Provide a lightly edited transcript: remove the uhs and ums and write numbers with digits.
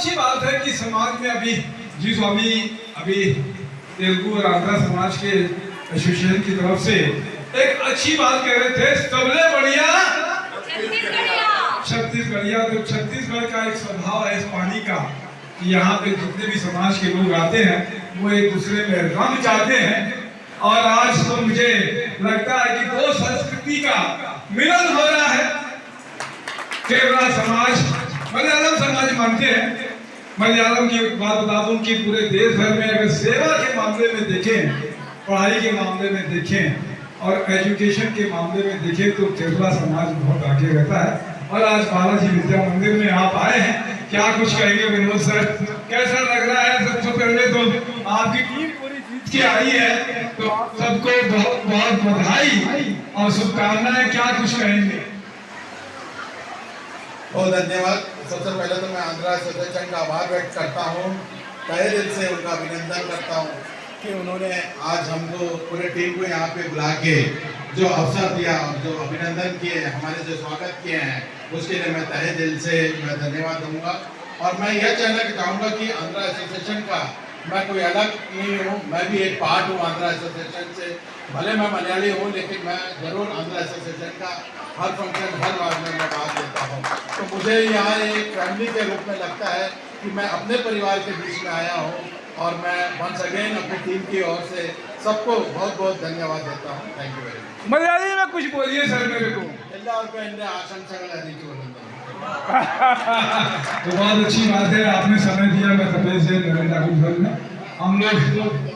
अच्छी बात है कि समाज में अभी जी स्वामी अभी तेलुगु और आंध्रा समाज के एसोसिएशन की तरफ से एक अच्छी बात कह रहे थे, सबले बढ़िया छत्तीसगढ़िया। तो छत्तीसगढ़ का एक स्वभाव है इस पानी का कि यहाँ पे जितने भी समाज के लोग आते हैं वो एक दूसरे में रंग चाहते हैं। और आज तो मुझे लगता है कि दो संस्कृति का मिलन हो रहा है। केरला समाज मलयालम समाज मानते हैं। मलयालम की बात बता दूं कि पूरे देश भर में अगर सेवा के मामले में देखें, पढ़ाई के मामले में देखें और एजुकेशन के मामले में देखें तो केरला समाज बहुत आगे रहता है। और आज बालाजी विद्या मंदिर में आप आए हैं, क्या कुछ कहेंगे विनोद सर? कैसा लग रहा है? सबसे पहले तो आपकी टीम पूरी जीत के आई है, तो सबको बहुत बहुत बधाई और शुभकामनाएं। क्या कुछ कहेंगे? बहुत धन्यवाद। सबसे पहले तो मैं आंध्रा एसोसिएशन का आभार व्यक्त करता हूँ, तहे दिल से उनका अभिनंदन करता हूँ कि उन्होंने आज हमको पूरे टीम को यहाँ पे बुला के जो अवसर दिया और जो अभिनंदन किए, हमारे जो स्वागत किए हैं, उसके लिए मैं तहे दिल से मैं धन्यवाद दूंगा। और मैं यह कहना चाहूँगा कि आंध्रा एसोसिएशन का मैं कोई अलग नहीं हूँ, मैं भी एक पार्ट हूँ आंध्रा एसोसिएशन से। भले मैं मलयाली हूँ लेकिन मैं जरूर आंध्रा एसोसिएशन का हर फंक्शन हर बार में मैं भाग लेता हूँ। तो मुझे यहाँ एक फैमिली के रूप में लगता है कि मैं अपने परिवार के बीच में आया हूँ और मैं वंस अगेन अपनी टीम की ओर से सबको बहुत बहुत धन्यवाद देता हूँ। Thank you very much. Malayali में कुछ बोलिए सर मेरे को। तो बहुत अच्छी बात है, आपने समय दिया। मैं तपेश से नरेंद्र में हम लोग